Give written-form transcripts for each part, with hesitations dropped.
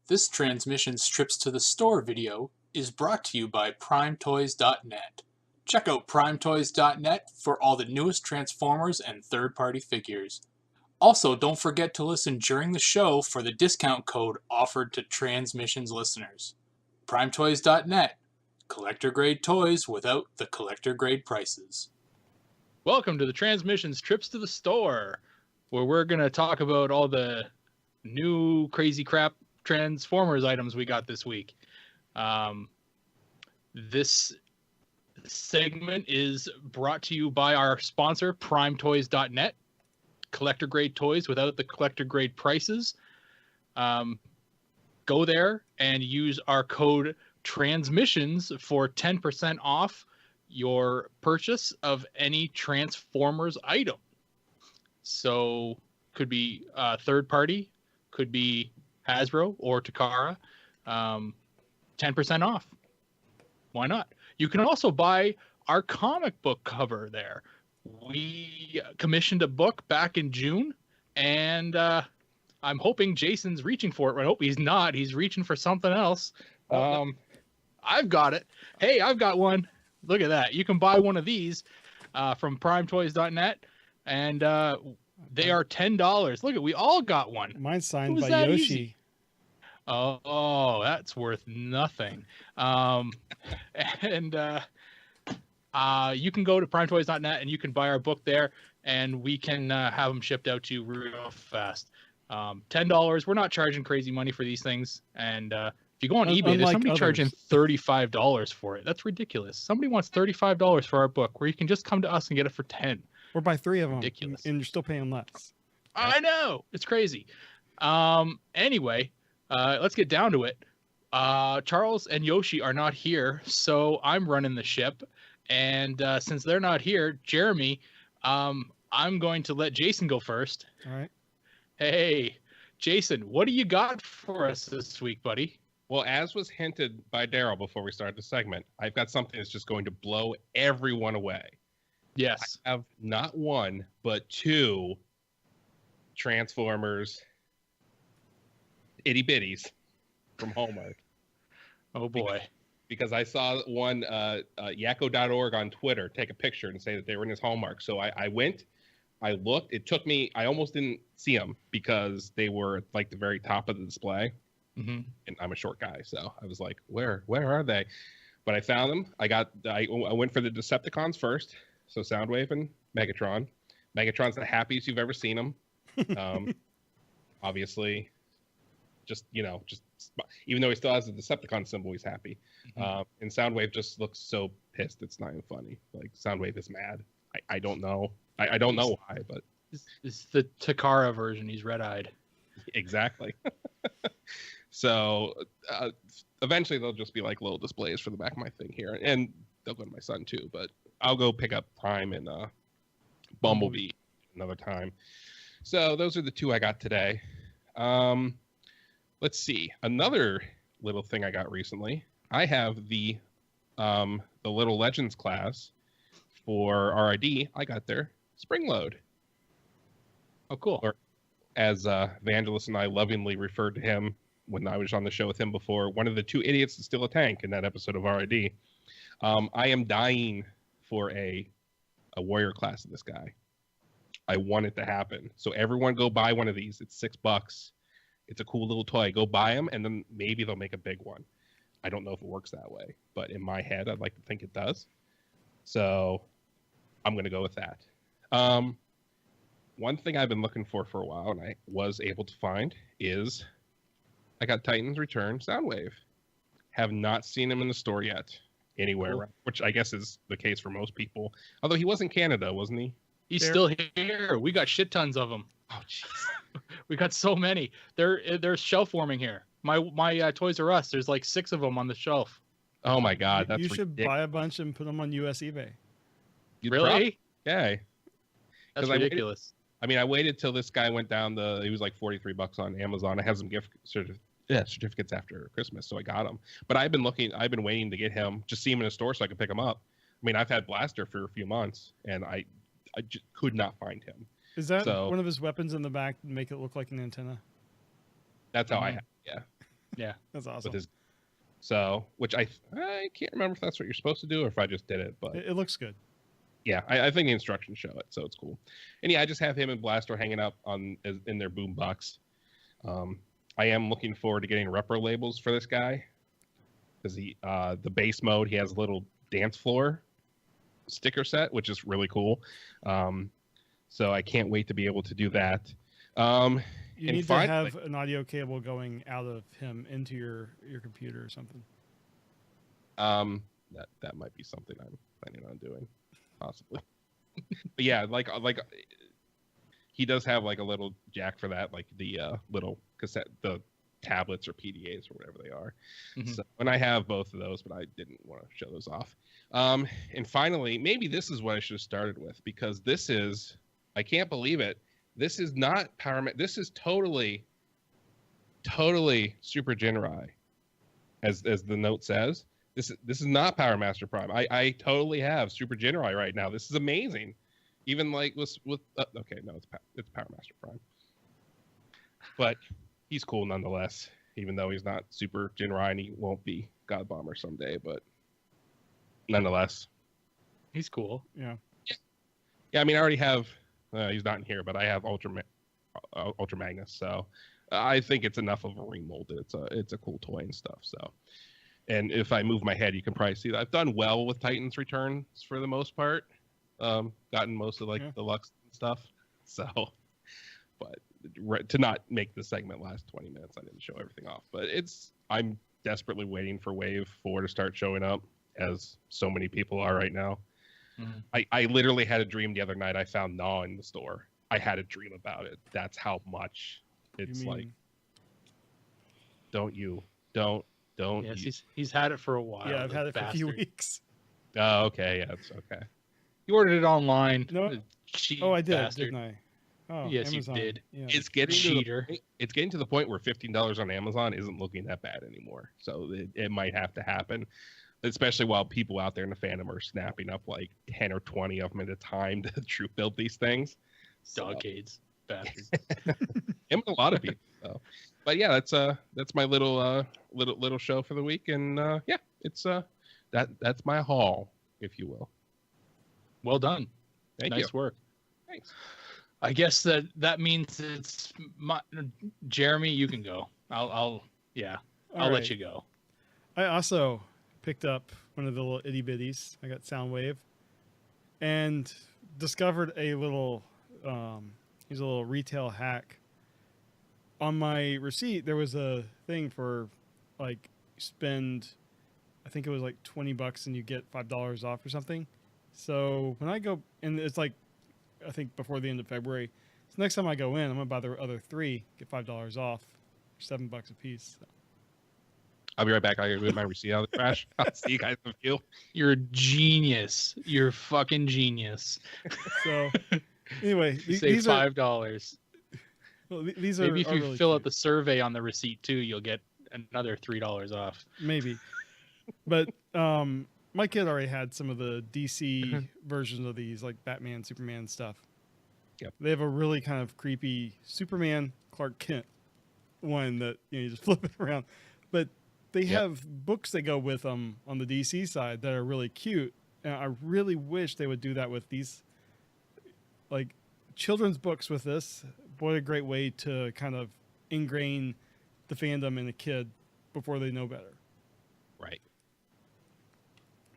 This Transmissions Trips to the Store video is brought to you by PrimeToys.net. Check out PrimeToys.net for all the newest Transformers and third-party figures. Also, don't forget to listen during the show for the discount code offered to Transmissions listeners. PrimeToys.net. Collector-grade toys without the collector-grade prices. Welcome to the Transmissions Trips to the Store, where we're going to talk about all the new crazy crap Transformers items we got this week. This segment is brought to you by our sponsor, PrimeToys.net. Collector-grade toys without the collector-grade prices. Go there and use our code TRANSMISSIONS for 10% off your purchase of any Transformers item. So could be third party, could be Hasbro or Takara. 10% off. Why not? You can also buy our comic book cover there. We commissioned a book back in June, and I'm hoping Jason's reaching for it. I hope he's not. He's reaching for something else. I've got it. Hey, I've got one. Look at that. You can buy one of these from PrimeToys.net, and they are $10. Look, we all got one. Mine's signed by Yoshi. Easy? Oh, that's worth nothing. And you can go to PrimeToys.net and you can buy our book there, and we can have them shipped out to you real fast. $10. We're not charging crazy money for these things, and if you go on eBay, there's somebody charging $35 for it. That's ridiculous. Somebody wants $35 for our book, where you can just come to us and get it for $10. Or buy 3 of them, ridiculous, and you're still paying less. I know, it's crazy. Anyway, let's get down to it. Charles and Yoshi are not here, so I'm running the ship. And since they're not here, Jeremy, I'm going to let Jason go first. All right. Hey, Jason, what do you got for us this week, buddy? Well, as was hinted by Darryl before we started the segment, I've got something that's just going to blow everyone away. Yes. I have not one, but 2 Transformers itty bitties from Hallmark. Oh boy. Because I saw one yakko.org on Twitter take a picture and say that they were in his Hallmark. So I went, I looked, it took me, I almost didn't see them because they were like the very top of the display. Mm-hmm. And I'm a short guy, so I was like, where are they? But I found them. I went for the Decepticons first. So Soundwave and Megatron. Megatron's the happiest you've ever seen him. Obviously, just even though he still has the Decepticon symbol, he's happy. Mm-hmm. And Soundwave just looks so pissed. It's not even funny. Like, Soundwave is mad. I don't know. I don't know why, but it's the Takara version. He's red-eyed. Exactly. So eventually they'll just be like little displays for the back of my thing here, and they'll go to my son too. But I'll go pick up Prime and Bumblebee another time. So those are the 2 I got today. Let's see. Another little thing I got recently. I have the Little Legends class for RID. I got their spring load. Oh, cool. Or as Vangelis and I lovingly referred to him when I was on the show with him before, one of the 2 idiots to steal a tank in that episode of RID. I am dying for a warrior class of this guy. I want it to happen. So everyone go buy one of these. It's $6. It's a cool little toy. Go buy them, and then maybe they'll make a big one. I don't know if it works that way, but in my head, I'd like to think it does. So I'm going to go with that. One thing I've been looking for a while, and I was able to find, is I got Titans Return Soundwave. Have not seen him in the store yet anywhere, Cool. which I guess is the case for most people. Although he was in Canada, wasn't he? He's there? still here. We got shit tons of them. Oh, jeez. We got so many. They're shelf warming here. My Toys R Us. There's like 6 of them on the shelf. Oh my God, that's You should ridiculous. buy a bunch and put them on US eBay. Really? Okay. That's ridiculous. I waited till this guy went down he was like $43 on Amazon. I have some gift certificates after Christmas, so I got him. But I've been waiting to get him, just see him in a store so I could pick him up. I've had Blaster for a few months, and I just could not find him. Is that one of his weapons in the back to make it look like an antenna? That's how I have it, yeah. Yeah. That's awesome. with his. So, which I can't remember if that's what you're supposed to do or if I just did it, but It looks good. yeah, I think the instructions show it, so it's cool. And yeah, I just have him and Blaster hanging out in their boombox. I am looking forward to getting repro labels for this guy because the base mode, he has a little dance floor sticker set, which is really cool. So I can't wait to be able to do that. You need to have an audio cable going out of him into your computer or something. That might be something I'm planning on doing, possibly. But yeah, like he does have like a little jack for that, like the little cassette, the tablets or PDAs or whatever they are. Mhm. So, and I have both of those, but I didn't want to show those off. And finally, maybe this is what I should have started with, because this is, I can't believe it. This is not Power. This is totally Super Ginrai, as the note says. This is not Powermaster Prime. I totally have Super Ginrai right now. This is amazing. Even like with okay, no, it's Powermaster Prime. But he's cool nonetheless, even though he's not Super Ginrai and he won't be God Bomber someday. But nonetheless, He's cool. Yeah. yeah. I mean, I already have. He's not in here, but I have Ultra Magnus, so I think it's enough of a remold. It's a cool toy and stuff. So, and if I move my head, you can probably see that I've done well with Titans Returns for the most part. Gotten most of the Lux and stuff. So, but to not make the segment last 20 minutes, I didn't show everything off. But I'm desperately waiting for Wave 4 to start showing up, as so many people are right now. Mhm. I literally had a dream the other night. I found Gnaw in the store. I had a dream about it. That's how much it's like. Don't. Yes, he's had it for a while. Yeah, I've had it for a few weeks. Oh, okay. Yeah, it's okay. You ordered it online. No. the cheap Oh, I did, bastard. didn't I? Oh, Yes, Amazon. you did. Yeah. It's getting Cheater. it's getting to the point where $15 on Amazon isn't looking that bad anymore. So it might have to happen, especially while people out there in the fandom are snapping up like 10 or 20 of them at a time to troop build these things. Dogcades. Bastards. And a lot of people. So. But yeah, that's my little show for the week, and yeah, it's that's my haul, if you will. Well done. Thank nice you. work. Thanks. I guess that means it's Jeremy. You can go. I'll let right. you go. I also picked up one of the little itty bitties. I got Soundwave, and discovered a little he's a little retail hack. On my receipt, there was a thing for like spend, I think it was like $20 and you get $5 off or something. So when I go, and it's like, I think before the end of February. So next time I go in, I'm gonna buy the other 3, get $5 off, $7 a piece. So. I'll be right back. I'll get my receipt out of the trash. I'll see you guys in a few. You're a genius. You're fucking genius. So anyway, Save these are $5. well, these are. Maybe if are you really fill cute. out the survey on the receipt too, you'll get another $3 off. Maybe, but my kid already had some of the DC versions of these, like Batman, Superman stuff. Yep. They have a really kind of creepy Superman Clark Kent one that you just flip it around, but they have books that go with them on the DC side that are really cute, and I really wish they would do that with these, like children's books with this. What a great way to kind of ingrain the fandom in a kid before they know better. Right.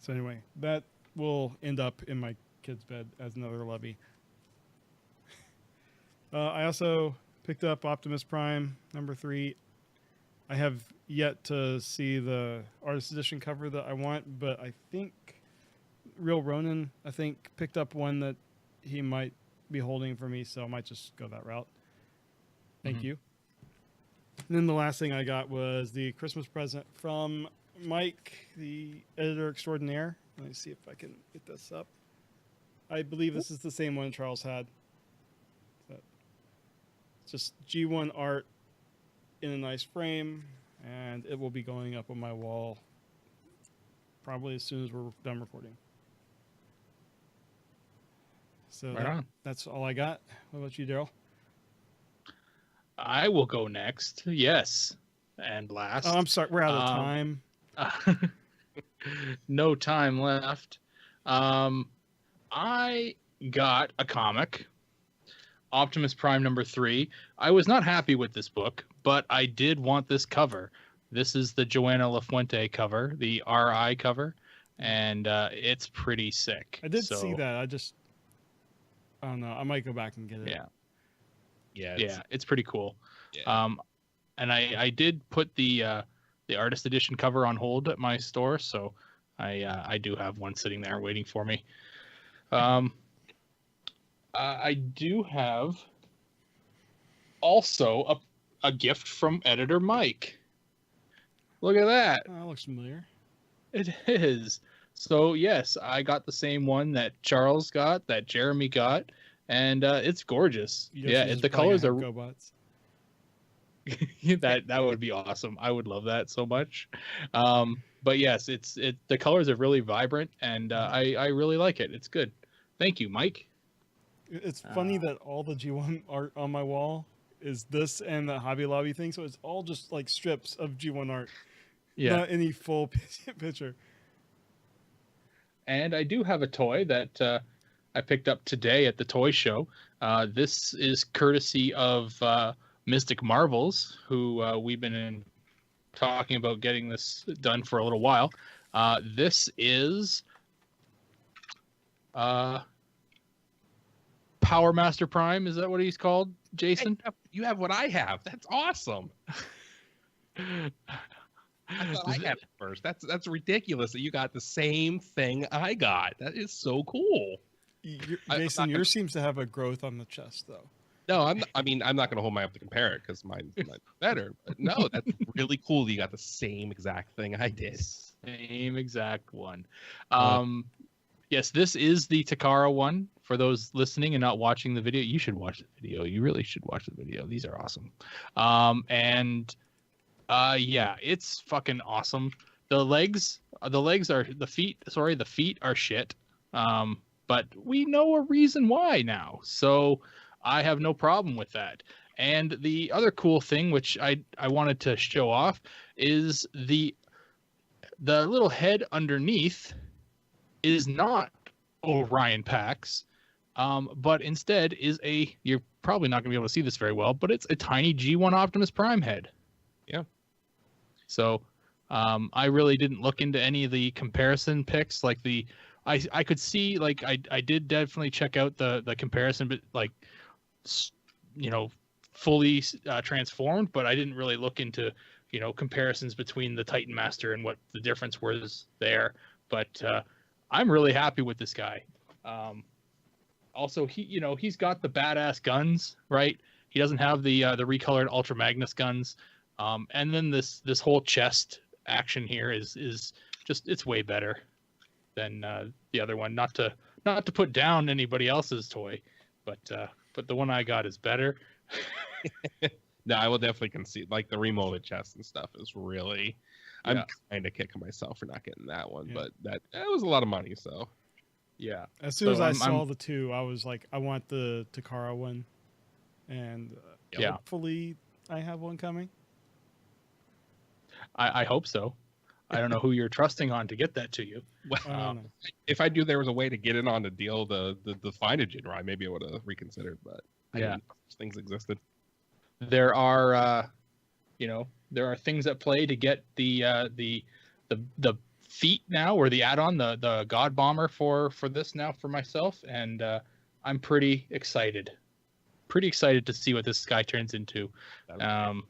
So anyway, that will end up in my kid's bed as another levy. I also picked up Optimus Prime #3. I have yet to see the artist edition cover that I want, but I think Real Ronin, picked up one that he might be holding for me, so I might just go that route. Thank you. And then the last thing I got was the Christmas present from Mike, the editor extraordinaire. Let me see if I can get this up. I believe this is the same one Charles had. So, just G1 art in a nice frame, and it will be going up on my wall probably as soon as we're done recording. So that's all I got. What about you, Darryl? I will go next. Yes. and last. Oh, I'm sorry. We're out of time. No time left. I got a comic, Optimus Prime #3. I was not happy with this book, but I did want this cover. This is the Joanna LaFuente cover, the RI cover, and it's pretty sick. I did see that. I don't know. I might go back and get it. Yeah, it's pretty cool. Yeah. And I did put the artist edition cover on hold at my store, so I do have one sitting there waiting for me. I do have also a gift from editor Mike. Look at that. Oh, that looks familiar. It is. So yes, I got the same one that Charles got, that Jeremy got, and it's gorgeous. The colors are GoBots. that would be awesome. I would love that so much. But yes, the colors are really vibrant, and I really like it. It's good. Thank you, Mike. It's funny that all the G1 art on my wall is this and the Hobby Lobby thing, so it's all just like strips of G1 art. Yeah. Not any full picture. And I do have a toy that I picked up today at the toy show. This is courtesy of Mystic Marvels, who we've been talking about getting this done for a little while. This is Powermaster Prime. Is that what he's called, Jason? Hey, you have what I have. That's awesome. I thought I had it first. That's ridiculous that you got the same thing I got. That is so cool. Jason, yours seems to have a growth on the chest, though. No, I'm not going to hold mine up to compare it because mine's better. But no, that's really cool that you got the same exact thing I did. Same exact one. Yes, this is the Takara one. For those listening and not watching the video, you should watch the video. You really should watch the video. These are awesome. Yeah, it's fucking awesome. The feet are shit. But we know a reason why now. So I have no problem with that. And the other cool thing, which I wanted to show off, is the little head underneath is not Orion Pax, but instead is you're probably not going to be able to see this very well, but it's a tiny G1 Optimus Prime head. Yeah. So I really didn't look into any of the comparison pics. Like I could see, like I did definitely check out the comparison, but like, fully transformed, but I didn't really look into, comparisons between the Titan Master and what the difference was there. But I'm really happy with this guy. Also, he's got the badass guns, right? He doesn't have the recolored Ultra Magnus guns. And then this whole chest action here is just, it's way better than the other one. Not to put down anybody else's toy, but the one I got is better. No, I will definitely concede. Like the remolded chest and stuff is really. I'm kind of kicking myself for not getting that one, but that was a lot of money. So yeah. As soon as I saw the two, I was like, I want the Takara one, and hopefully I have one coming. I hope so. I don't know who you're trusting on to get that to you. Well, if I knew there was a way to get it on the deal, the find a Ginrai, maybe I would have reconsidered. But I didn't know those things existed. There are, there are things at play to get the feet now, or the add-on, the God Bomber for this now for myself, and I'm pretty excited. Pretty excited to see what this guy turns into. I'm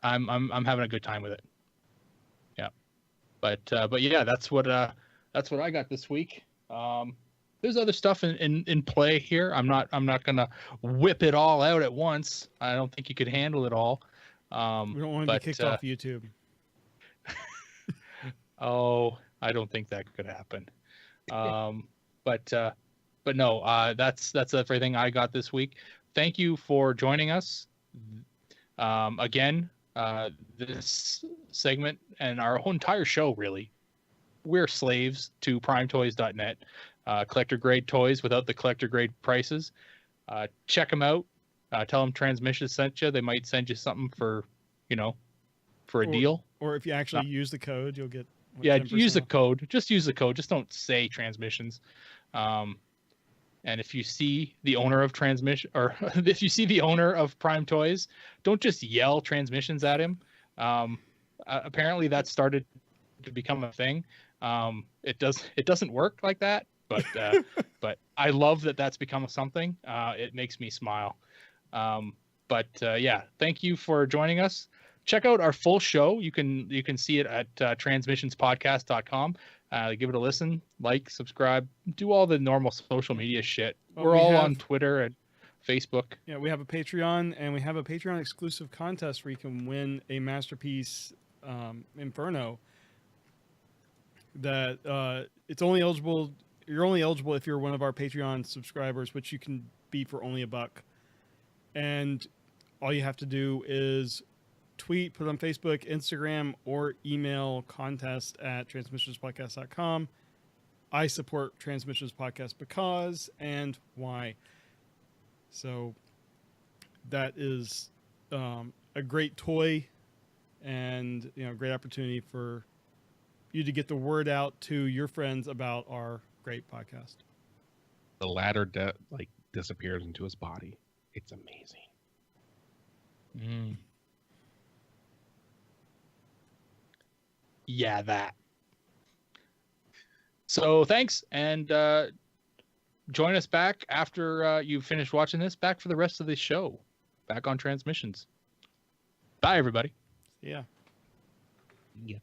having a good time with it. Yeah, but yeah, that's what I got this week. There's other stuff in play here. I'm not gonna whip it all out at once. I don't think you could handle it all. We don't want to be kicked off YouTube. Oh, I don't think that could happen. But no, that's everything I got this week. Thank you for joining us. Again, this segment and our whole entire show, really, we're slaves to primetoys.net. Collector grade toys without the collector grade prices. Check them out. Tell them Transmissions sent you. They might send you something for, for a deal. Or if you actually use the code, you'll get. Yeah, 10% use the off. code. Just use the code. Just don't say Transmissions. And if you see the owner of Transmission, or if you see the owner of Prime Toys, don't just yell Transmissions at him. Apparently, that started to become a thing. It doesn't work like that, but but I love that that's become something. It makes me smile. Yeah, thank you for joining us. Check out our full show. You can see it at transmissionspodcast.com. Give it a listen, like, subscribe, do all the normal social media shit. We're all on Twitter and Facebook. Yeah, we have a Patreon, and we have a Patreon exclusive contest where you can win a Masterpiece Inferno. That it's only eligible. You're only eligible if you're one of our Patreon subscribers, which you can be for only $1. And all you have to do is tweet, put on Facebook, Instagram, or email contest@transmissionspodcast.com. I support Transmissions Podcast because and why. So that is a great toy and great opportunity for you to get the word out to your friends about our great podcast. The ladder disappears into his body. It's amazing. Yeah, that. So thanks, and join us back after you've finished watching this, back for the rest of the show, back on Transmissions. Bye, everybody. Yeah. Yeah.